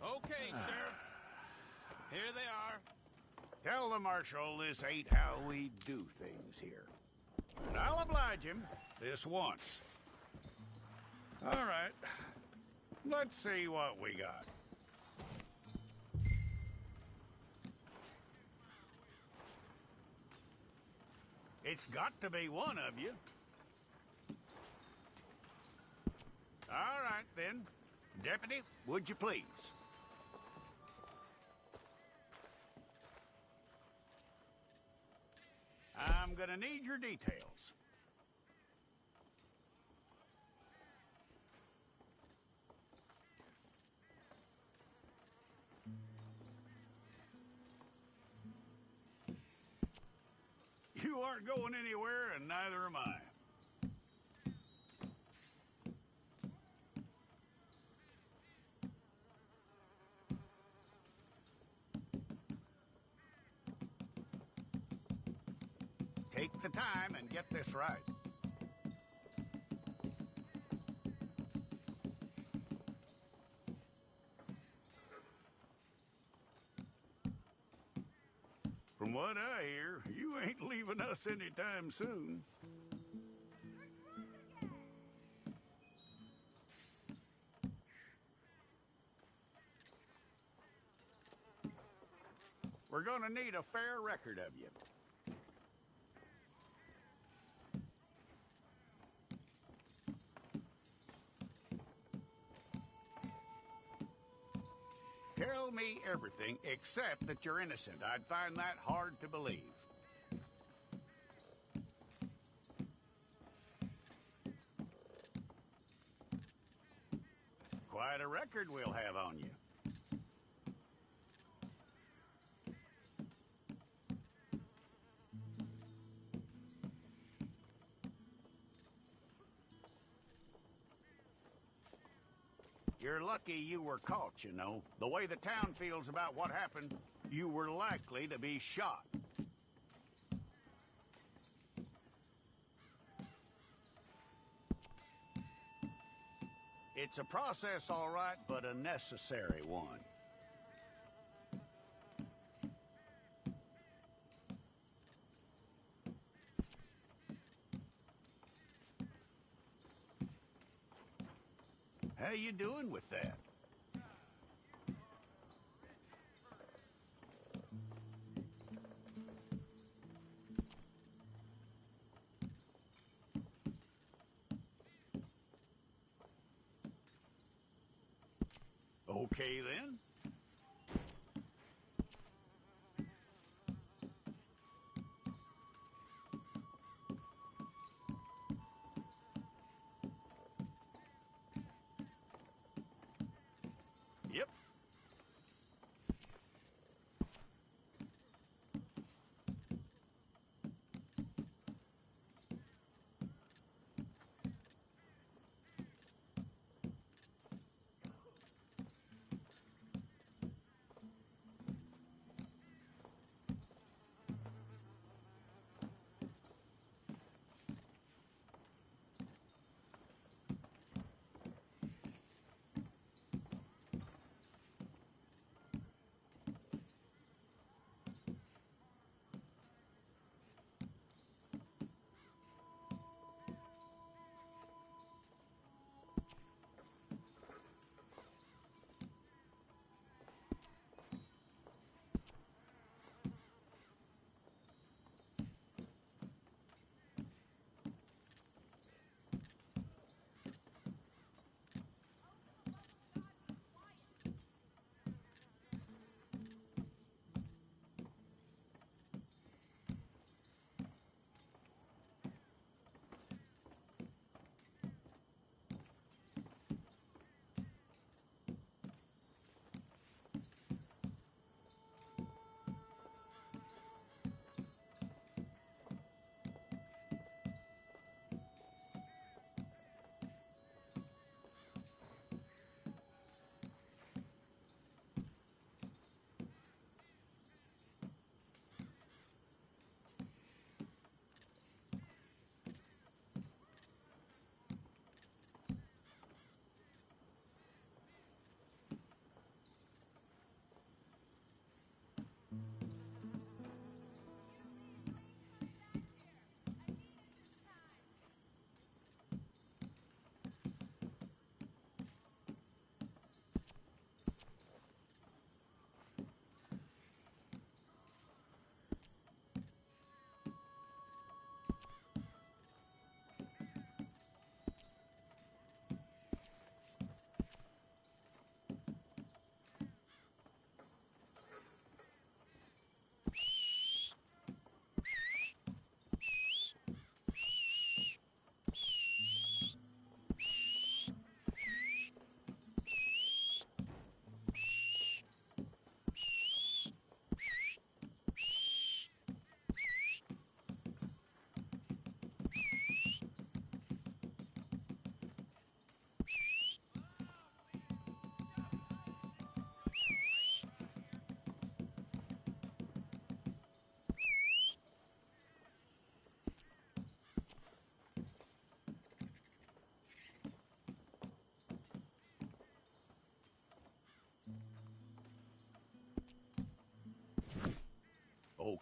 Okay, Sheriff. Here they are. Tell the Marshal this ain't how we do things here. And I'll oblige him this once. All right. Let's see what we got. It's got to be one of you. All right, then. Deputy, would you please? I'm gonna need your details. You aren't going anywhere, and neither am I. Take the time and get this right. From what I hear, you ain't leaving us anytime soon. We're gonna need a fair record of you. Tell me everything except that you're innocent. I'd find that hard to believe. Quite a record we'll have on you. You're lucky you were caught, you know. The way the town feels about what happened, you were likely to be shot. It's a process, all right, but a necessary one. How you doing with that? Okay, then. Yep.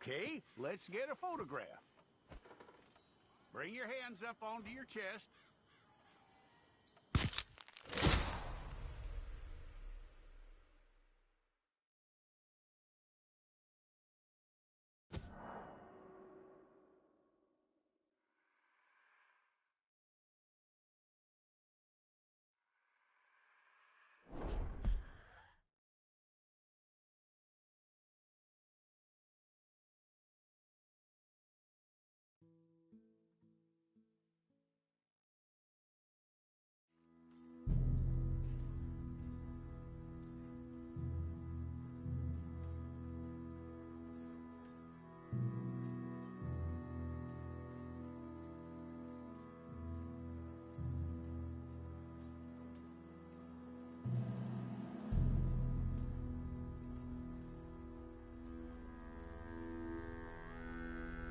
Okay, let's get a photograph. Bring your hands up onto your chest.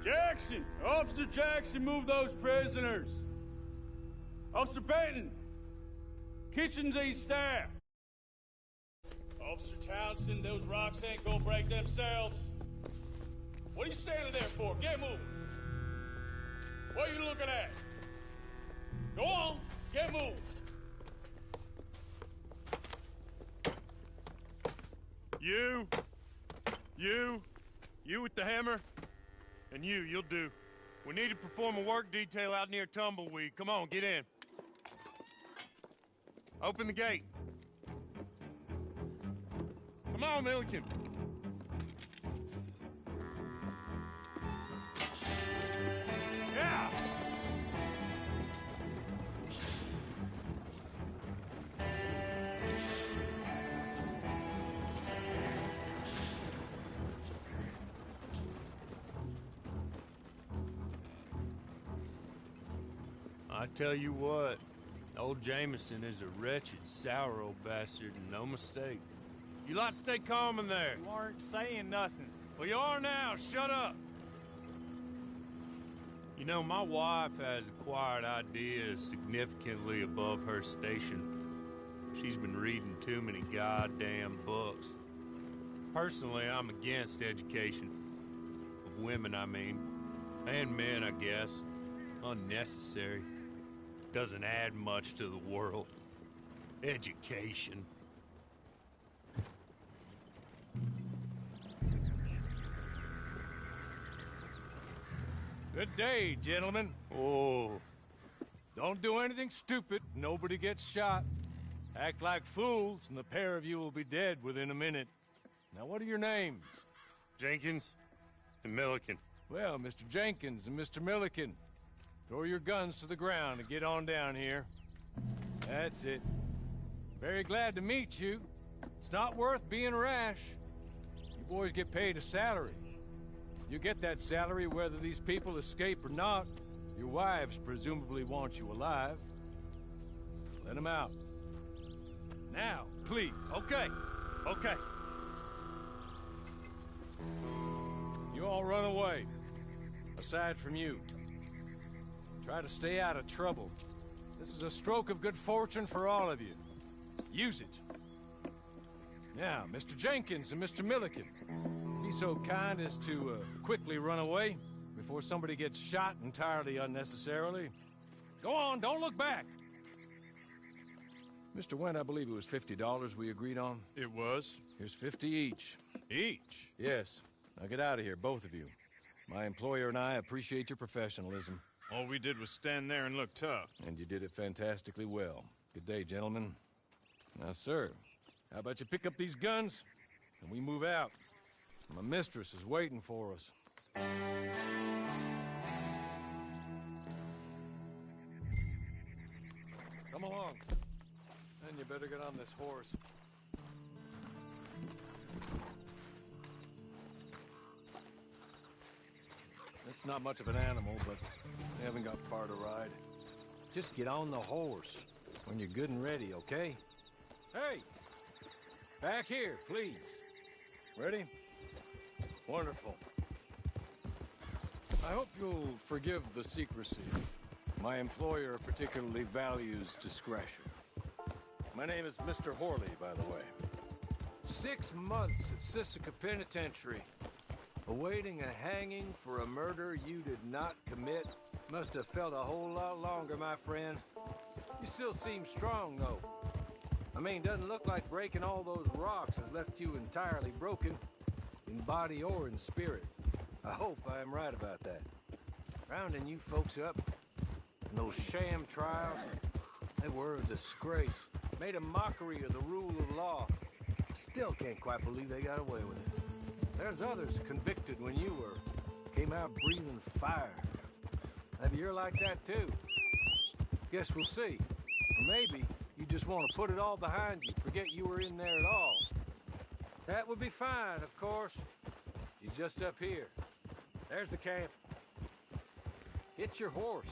Jackson! Officer Jackson, move those prisoners! Officer Benton! Kitchens ain't staff! Officer Townsend, those rocks ain't gonna break themselves. What are you standing there for? Get moving! What are you looking at? Go on, get moving! You with the hammer? And you'll do. We need to perform a work detail out near Tumbleweed. Come on, get in. Open the gate. Come on, Milliken. Yeah! I tell you what, old Jameson is a wretched, sour old bastard, and no mistake. You lot stay calm in there. You aren't saying nothing. Well, you are now. Shut up. You know, my wife has acquired ideas significantly above her station. She's been reading too many goddamn books. Personally, I'm against education. Of women, I mean. And men, I guess. Unnecessary. Doesn't add much to the world. Education. Good day, gentlemen. Oh, Don't do anything stupid. Nobody gets shot. Act like fools, and the pair of you will be dead within a minute. Now, what are your names? Jenkins and Milliken. Well, Mr. Jenkins and Mr. Milliken, throw your guns to the ground and get on down here. That's it. Very glad to meet you. It's not worth being rash. You boys get paid a salary. You get that salary whether these people escape or not. Your wives presumably want you alive. Let them out. Now, please. Okay. You all run away. Aside from you. Try to stay out of trouble. This is a stroke of good fortune for all of you. Use it. Now, Mr. Jenkins and Mr. Milliken, be so kind as to quickly run away before somebody gets shot entirely unnecessarily. Go on, don't look back. Mr. Wendt, I believe it was $50 we agreed on. it was. Here's 50 each. Each? Yes. Now get out of here, both of you. My employer and I appreciate your professionalism. All we did was stand there and look tough. And you did it fantastically well. Good day, gentlemen. Now, sir, how about you pick up these guns, and we move out? My mistress is waiting for us. Come along. And you better get on this horse. It's not much of an animal, but they haven't got far to ride. Just get on the horse when you're good and ready, okay? Hey! Back here, please. Ready? Wonderful. I hope you'll forgive the secrecy. My employer particularly values discretion. My name is Mr. Horley, by the way. 6 months at Sisika Penitentiary. Awaiting a hanging for a murder you did not commit must have felt a whole lot longer, my friend. You still seem strong, though. I mean, doesn't look like breaking all those rocks has left you entirely broken, in body or in spirit. I hope I am right about that. Rounding you folks up, and those sham trials, they were a disgrace. Made a mockery of the rule of law. Still can't quite believe they got away with it. There's others convicted when you were. Came out breathing fire. Maybe you're like that too. Guess we'll see. Or maybe you just want to put it all behind you, forget you were in there at all. That would be fine, of course. You're just up here. There's the camp. Hit your horse.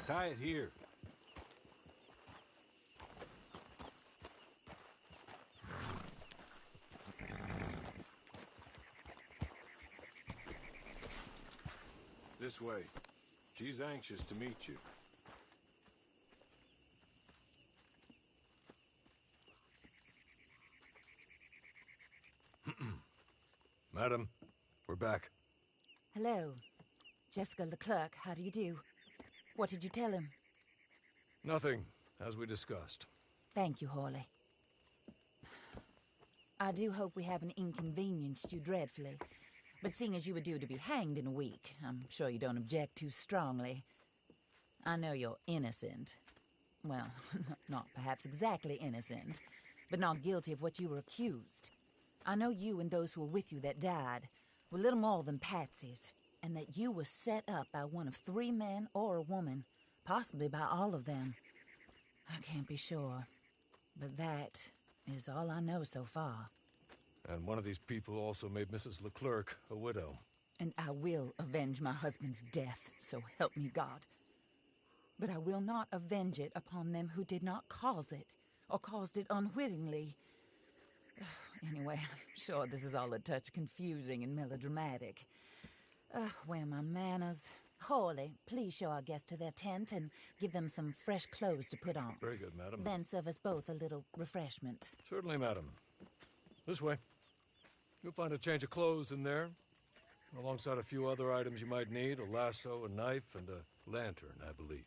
Tie it here. This way. She's anxious to meet you. Madam, we're back. Hello. Jessica Leclerc, how do you do? What did you tell him? Nothing, as we discussed. Thank you, Hawley. I do hope we haven't inconvenienced you dreadfully. But seeing as you were due to be hanged in a week, I'm sure you don't object too strongly. I know you're innocent. Well, not perhaps exactly innocent, but not guilty of what you were accused. I know you and those who were with you that died were little more than patsies, and that you were set up by one of 3 men or a woman, possibly by all of them. I can't be sure, but that is all I know so far. And one of these people also made Mrs. Leclerc a widow. And I will avenge my husband's death, so help me God. But I will not avenge it upon them who did not cause it, or caused it unwittingly. Anyway, I'm sure this is all a touch confusing and melodramatic. Where are my manners? Hawley, please show our guests to their tent and give them some fresh clothes to put on. Very good, madam. Then serve us both a little refreshment. Certainly, madam. This way. You'll find a change of clothes in there, alongside a few other items you might need, a lasso, a knife, and a lantern, I believe.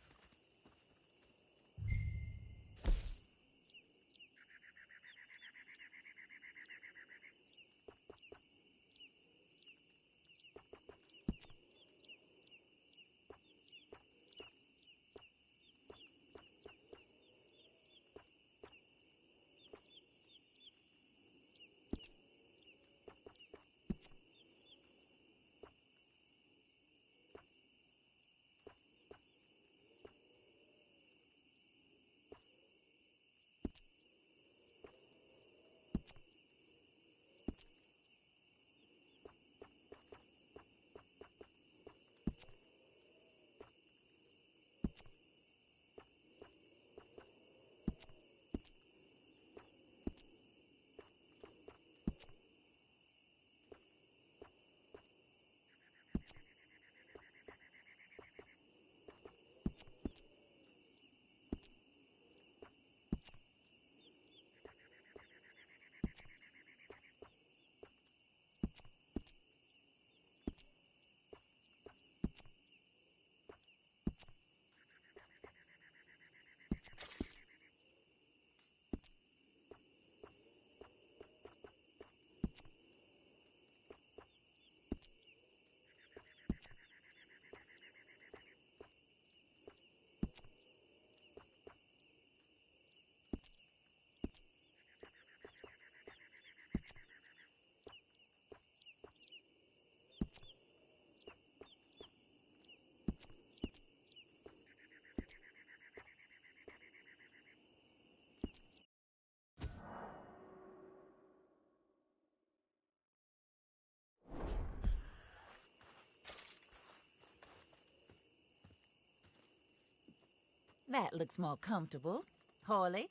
That looks more comfortable. Hawley?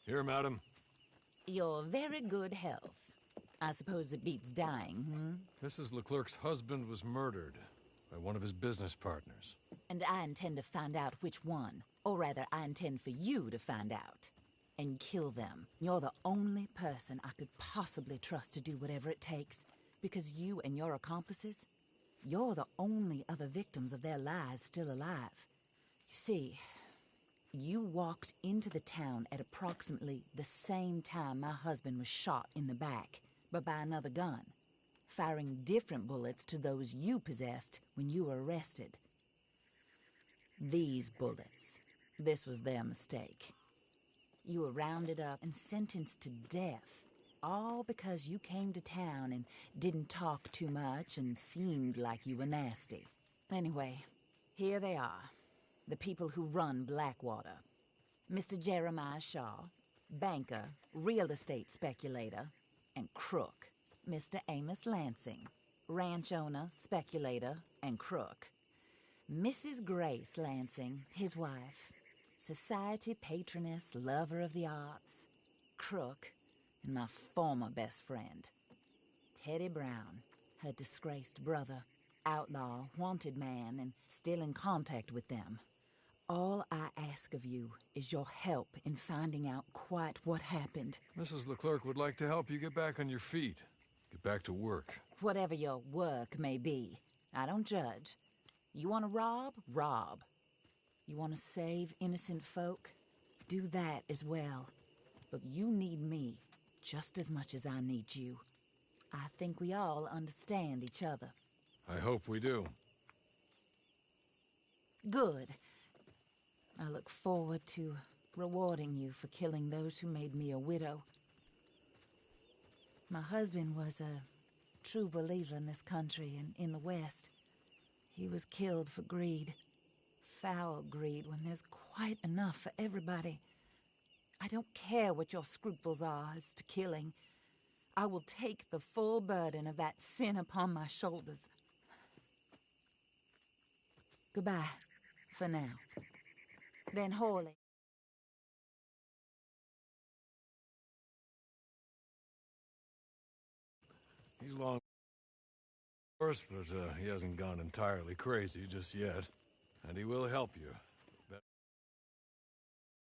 Here, madam. Your very good health. I suppose it beats dying, hmm? Mrs. Leclerc's husband was murdered. by one of his business partners. And I intend to find out which one. Or rather, I intend for you to find out. And kill them. You're the only person I could possibly trust to do whatever it takes. Because you and your accomplices, you're the only other victims of their lies still alive. You see, you walked into the town at approximately the same time my husband was shot in the back, but by another gun, firing different bullets to those you possessed when you were arrested. These bullets, this was their mistake. You were rounded up and sentenced to death, all because you came to town and didn't talk too much and seemed like you were nasty. Anyway, here they are, the people who run Blackwater. Mr. Jeremiah Shaw, banker, real estate speculator, and crook. Mr. Amos Lansing, ranch owner, speculator, and crook. Mrs. Grace Lansing, his wife, society patroness, lover of the arts, crook, and my former best friend. Teddy Brown, her disgraced brother, outlaw, wanted man, and still in contact with them. All I ask of you is your help in finding out quite what happened. Mrs. Leclerc would like to help you get back on your feet. Get back to work. Whatever your work may be, I don't judge. You want to rob? Rob. You want to save innocent folk? Do that as well. But you need me just as much as I need you. I think we all understand each other. I hope we do. Good. I look forward to rewarding you for killing those who made me a widow. My husband was a true believer in this country and in the West. He was killed for greed. Foul greed when there's quite enough for everybody. I don't care what your scruples are as to killing. I will take the full burden of that sin upon my shoulders. Goodbye, for now. Then Hawley. He's long, of course, but he hasn't gone entirely crazy just yet. And he will help you.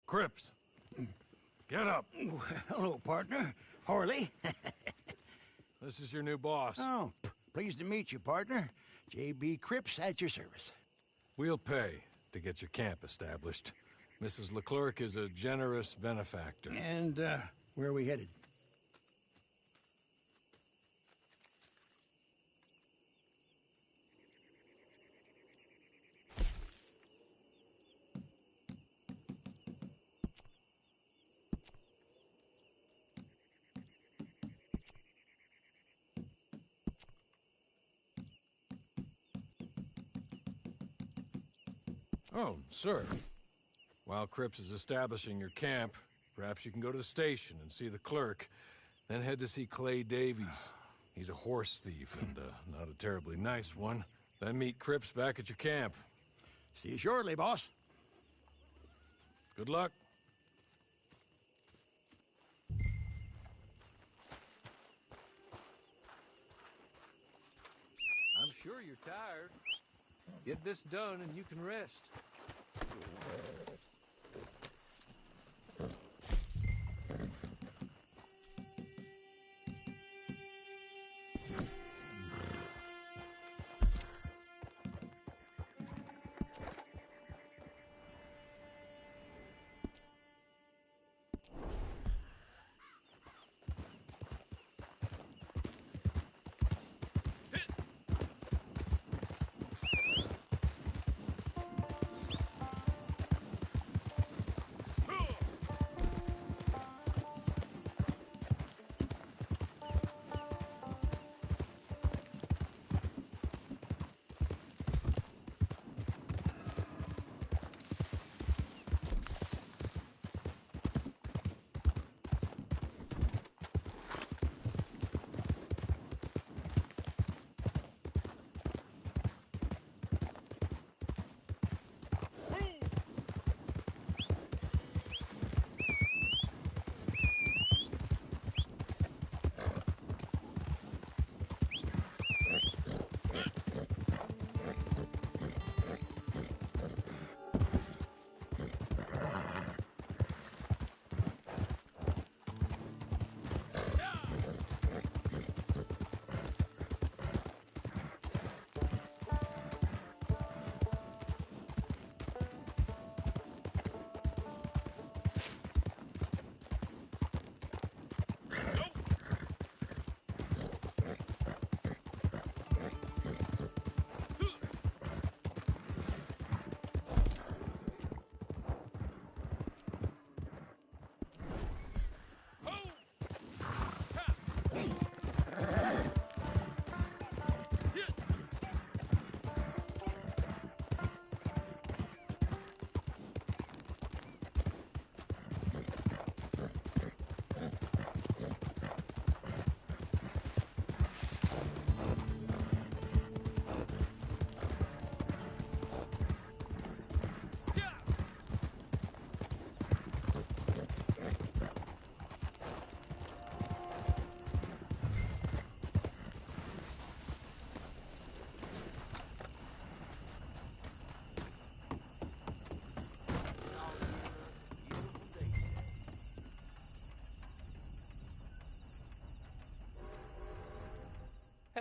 Cripps! Get up! Hello, partner. Harley. This is your new boss. Oh, pleased to meet you, partner. J.B. Cripps at your service. We'll pay to get your camp established. Mrs. Leclerc is a generous benefactor. And, where are we headed? Oh, sir. While Cripps is establishing your camp, perhaps you can go to the station and see the clerk, then head to see Clay Davies. He's a horse thief and not a terribly nice one. Then meet Cripps back at your camp. See you shortly, boss. Good luck. I'm sure you're tired. Get this done and you can rest.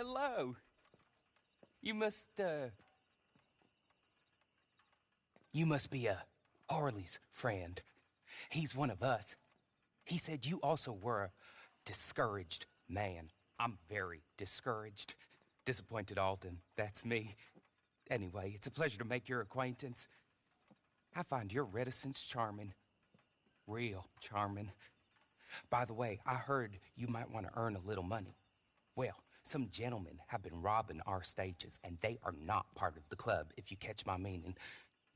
hello. You must be Harley's friend. He's one of us. He said you also were a discouraged man. I'm very discouraged. Disappointed Alden, that's me. Anyway, it's a pleasure to make your acquaintance. I find your reticence charming. Real charming. By the way, I heard you might want to earn a little money. Well, some gentlemen have been robbing our stages, and they are not part of the club, if you catch my meaning.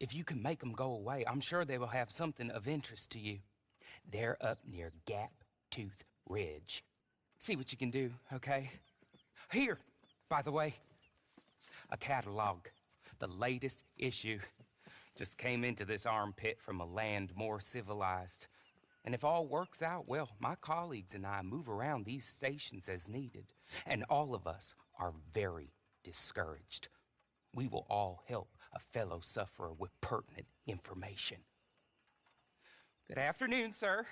If you can make them go away, I'm sure they will have something of interest to you. They're up near Gap Tooth Ridge. See what you can do, okay? Here, by the way, a catalog. The latest issue. Just came into this armpit from a land more civilized. And if all works out, well, my colleagues and I move around these stations as needed. And all of us are very discouraged. We will all help a fellow sufferer with pertinent information. Good afternoon, sir.